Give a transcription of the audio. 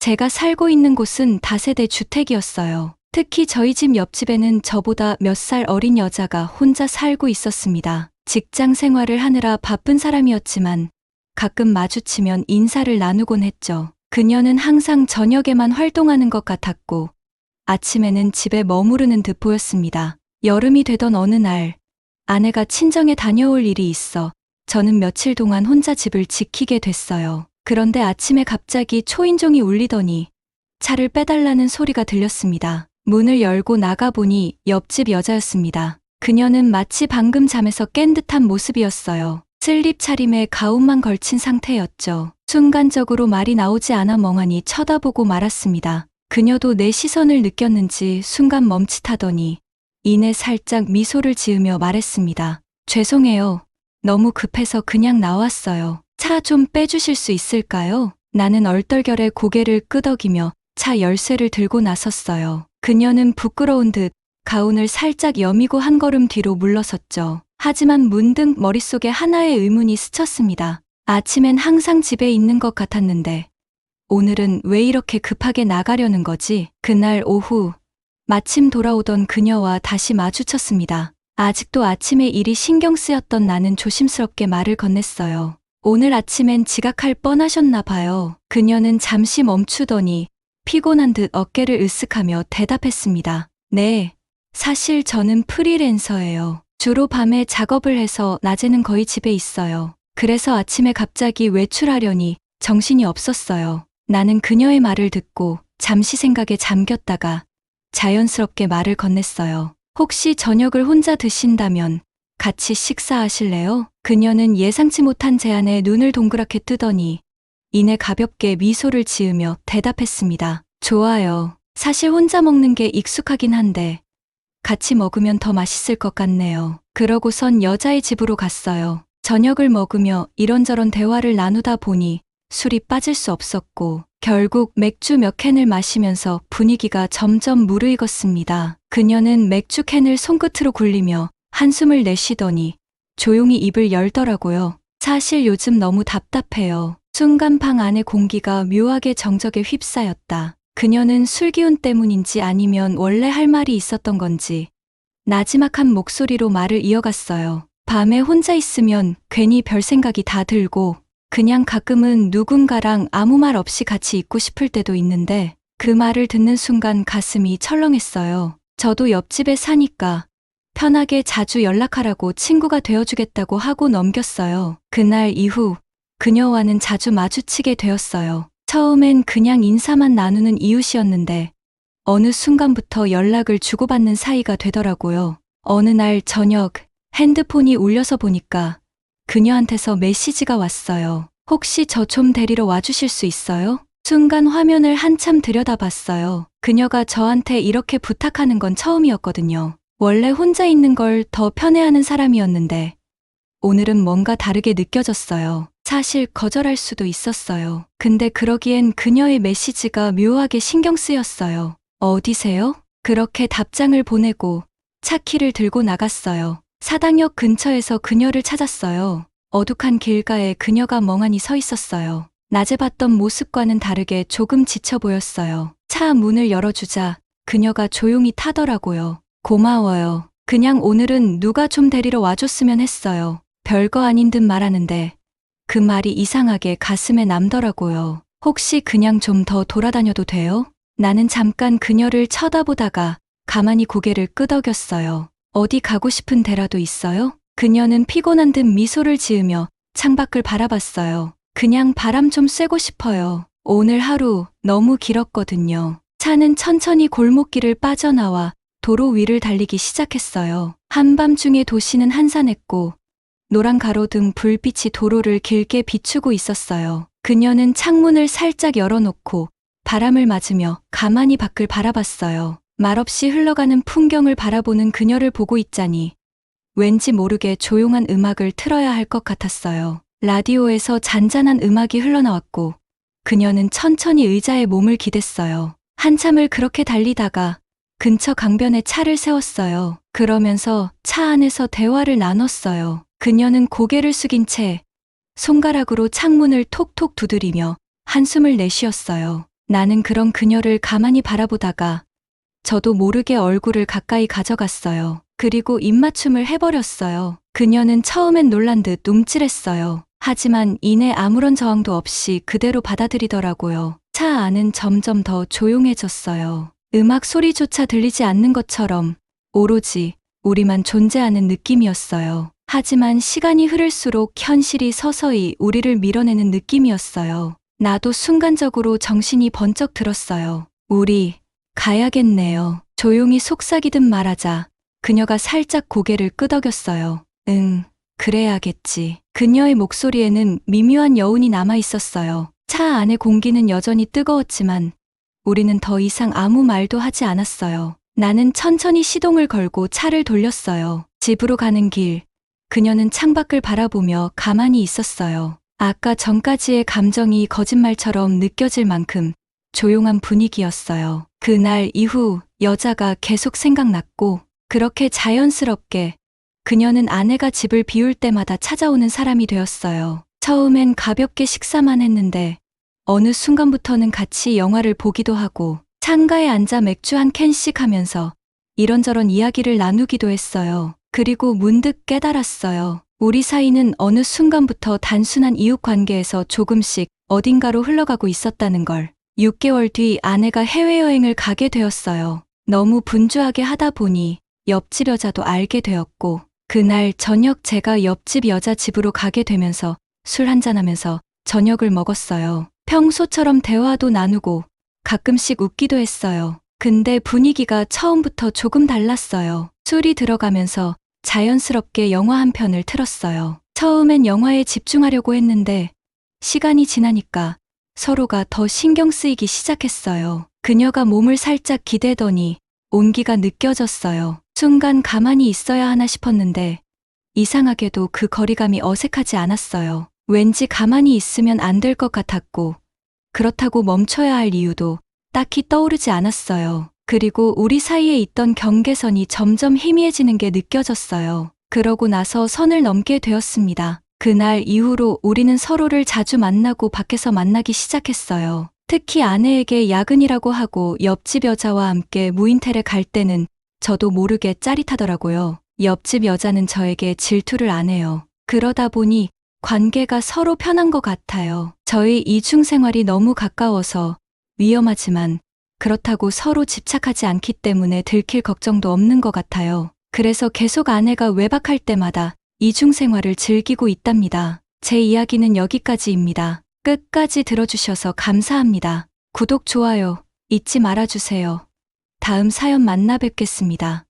제가 살고 있는 곳은 다세대 주택이었어요. 특히 저희 집 옆집에는 저보다 몇 살 어린 여자가 혼자 살고 있었습니다. 직장 생활을 하느라 바쁜 사람이었지만 가끔 마주치면 인사를 나누곤 했죠. 그녀는 항상 저녁에만 활동하는 것 같았고 아침에는 집에 머무르는 듯 보였습니다. 여름이 되던 어느 날 아내가 친정에 다녀올 일이 있어 저는 며칠 동안 혼자 집을 지키게 됐어요. 그런데 아침에 갑자기 초인종이 울리더니 차를 빼달라는 소리가 들렸습니다. 문을 열고 나가보니 옆집 여자였습니다. 그녀는 마치 방금 잠에서 깬 듯한 모습이었어요. 슬립 차림에 가운만 걸친 상태였죠. 순간적으로 말이 나오지 않아 멍하니 쳐다보고 말았습니다. 그녀도 내 시선을 느꼈는지 순간 멈칫하더니 이내 살짝 미소를 지으며 말했습니다. 죄송해요. 너무 급해서 그냥 나왔어요. 차 좀 빼주실 수 있을까요? 나는 얼떨결에 고개를 끄덕이며 차 열쇠를 들고 나섰어요. 그녀는 부끄러운 듯 가운을 살짝 여미고 한 걸음 뒤로 물러섰죠. 하지만 문득 머릿속에 하나의 의문이 스쳤습니다. 아침엔 항상 집에 있는 것 같았는데 오늘은 왜 이렇게 급하게 나가려는 거지? 그날 오후 마침 돌아오던 그녀와 다시 마주쳤습니다. 아직도 아침에 일이 신경 쓰였던 나는 조심스럽게 말을 건넸어요. 오늘 아침엔 지각할 뻔하셨나 봐요. 그녀는 잠시 멈추더니 피곤한 듯 어깨를 으쓱하며 대답했습니다. 네, 사실 저는 프리랜서예요. 주로 밤에 작업을 해서 낮에는 거의 집에 있어요. 그래서 아침에 갑자기 외출하려니 정신이 없었어요. 나는 그녀의 말을 듣고 잠시 생각에 잠겼다가 자연스럽게 말을 건넸어요. 혹시 저녁을 혼자 드신다면 같이 식사하실래요? 그녀는 예상치 못한 제안에 눈을 동그랗게 뜨더니 이내 가볍게 미소를 지으며 대답했습니다. 좋아요. 사실 혼자 먹는 게 익숙하긴 한데 같이 먹으면 더 맛있을 것 같네요. 그러고선 여자의 집으로 갔어요. 저녁을 먹으며 이런저런 대화를 나누다 보니 술이 빠질 수 없었고 결국 맥주 몇 캔을 마시면서 분위기가 점점 무르익었습니다. 그녀는 맥주 캔을 손끝으로 굴리며 한숨을 내쉬더니 조용히 입을 열더라고요. 사실 요즘 너무 답답해요. 순간 방 안의 공기가 묘하게 정적에 휩싸였다. 그녀는 술 기운 때문인지 아니면 원래 할 말이 있었던 건지 나지막한 목소리로 말을 이어갔어요. 밤에 혼자 있으면 괜히 별 생각이 다 들고 그냥 가끔은 누군가랑 아무 말 없이 같이 있고 싶을 때도 있는데 그 말을 듣는 순간 가슴이 철렁했어요. 저도 옆집에 사니까 편하게 자주 연락하라고 친구가 되어주겠다고 하고 넘겼어요. 그날 이후 그녀와는 자주 마주치게 되었어요. 처음엔 그냥 인사만 나누는 이웃이었는데 어느 순간부터 연락을 주고받는 사이가 되더라고요. 어느 날 저녁 핸드폰이 울려서 보니까 그녀한테서 메시지가 왔어요. 혹시 저 좀 데리러 와주실 수 있어요? 순간 화면을 한참 들여다봤어요. 그녀가 저한테 이렇게 부탁하는 건 처음이었거든요. 원래 혼자 있는 걸 더 편해하는 사람이었는데 오늘은 뭔가 다르게 느껴졌어요. 사실 거절할 수도 있었어요. 근데 그러기엔 그녀의 메시지가 묘하게 신경 쓰였어요. 어디세요? 그렇게 답장을 보내고 차 키를 들고 나갔어요. 사당역 근처에서 그녀를 찾았어요. 어둑한 길가에 그녀가 멍하니 서 있었어요. 낮에 봤던 모습과는 다르게 조금 지쳐 보였어요. 차 문을 열어주자 그녀가 조용히 타더라고요. 고마워요. 그냥 오늘은 누가 좀 데리러 와줬으면 했어요. 별거 아닌 듯 말하는데 그 말이 이상하게 가슴에 남더라고요. 혹시 그냥 좀 더 돌아다녀도 돼요? 나는 잠깐 그녀를 쳐다보다가 가만히 고개를 끄덕였어요. 어디 가고 싶은 데라도 있어요? 그녀는 피곤한 듯 미소를 지으며 창밖을 바라봤어요. 그냥 바람 좀 쐬고 싶어요. 오늘 하루 너무 길었거든요. 차는 천천히 골목길을 빠져나와 도로 위를 달리기 시작했어요. 한밤중에 도시는 한산했고 노란 가로등 불빛이 도로를 길게 비추고 있었어요. 그녀는 창문을 살짝 열어놓고 바람을 맞으며 가만히 밖을 바라봤어요. 말없이 흘러가는 풍경을 바라보는 그녀를 보고 있자니 왠지 모르게 조용한 음악을 틀어야 할 것 같았어요. 라디오에서 잔잔한 음악이 흘러나왔고 그녀는 천천히 의자에 몸을 기댔어요. 한참을 그렇게 달리다가 근처 강변에 차를 세웠어요. 그러면서 차 안에서 대화를 나눴어요. 그녀는 고개를 숙인 채 손가락으로 창문을 톡톡 두드리며 한숨을 내쉬었어요. 나는 그런 그녀를 가만히 바라보다가 저도 모르게 얼굴을 가까이 가져갔어요. 그리고 입맞춤을 해버렸어요. 그녀는 처음엔 놀란 듯 움찔했어요. 하지만 이내 아무런 저항도 없이 그대로 받아들이더라고요. 차 안은 점점 더 조용해졌어요. 음악 소리조차 들리지 않는 것처럼 오로지 우리만 존재하는 느낌이었어요. 하지만 시간이 흐를수록 현실이 서서히 우리를 밀어내는 느낌이었어요. 나도 순간적으로 정신이 번쩍 들었어요. 우리 가야겠네요. 조용히 속삭이듯 말하자 그녀가 살짝 고개를 끄덕였어요. 응, 그래야겠지. 그녀의 목소리에는 미묘한 여운이 남아 있었어요. 차 안의 공기는 여전히 뜨거웠지만 우리는 더 이상 아무 말도 하지 않았어요. 나는 천천히 시동을 걸고 차를 돌렸어요. 집으로 가는 길, 그녀는 창밖을 바라보며 가만히 있었어요. 아까 전까지의 감정이 거짓말처럼 느껴질 만큼 조용한 분위기였어요. 그날 이후 여자가 계속 생각났고 그렇게 자연스럽게 그녀는 아내가 집을 비울 때마다 찾아오는 사람이 되었어요. 처음엔 가볍게 식사만 했는데 어느 순간부터는 같이 영화를 보기도 하고 창가에 앉아 맥주 한 캔씩 하면서 이런저런 이야기를 나누기도 했어요. 그리고 문득 깨달았어요. 우리 사이는 어느 순간부터 단순한 이웃 관계에서 조금씩 어딘가로 흘러가고 있었다는 걸. 6개월 뒤 아내가 해외여행을 가게 되었어요. 너무 분주하게 하다 보니 옆집 여자도 알게 되었고 그날 저녁 제가 옆집 여자 집으로 가게 되면서 술 한잔하면서 저녁을 먹었어요. 평소처럼 대화도 나누고 가끔씩 웃기도 했어요. 근데 분위기가 처음부터 조금 달랐어요. 술이 들어가면서 자연스럽게 영화 한 편을 틀었어요. 처음엔 영화에 집중하려고 했는데 시간이 지나니까 서로가 더 신경 쓰이기 시작했어요. 그녀가 몸을 살짝 기대더니 온기가 느껴졌어요. 순간 가만히 있어야 하나 싶었는데 이상하게도 그 거리감이 어색하지 않았어요. 왠지 가만히 있으면 안 될 것 같았고 그렇다고 멈춰야 할 이유도 딱히 떠오르지 않았어요. 그리고 우리 사이에 있던 경계선이 점점 희미해지는 게 느껴졌어요. 그러고 나서 선을 넘게 되었습니다. 그날 이후로 우리는 서로를 자주 만나고 밖에서 만나기 시작했어요. 특히 아내에게 야근이라고 하고 옆집 여자와 함께 무인텔에 갈 때는 저도 모르게 짜릿하더라고요. 옆집 여자는 저에게 질투를 안 해요. 그러다 보니 관계가 서로 편한 것 같아요. 저희 이중 생활이 너무 가까워서 위험하지만 그렇다고 서로 집착하지 않기 때문에 들킬 걱정도 없는 것 같아요. 그래서 계속 아내가 외박할 때마다 이중 생활을 즐기고 있답니다. 제 이야기는 여기까지입니다. 끝까지 들어주셔서 감사합니다. 구독, 좋아요 잊지 말아주세요. 다음 사연 만나 뵙겠습니다.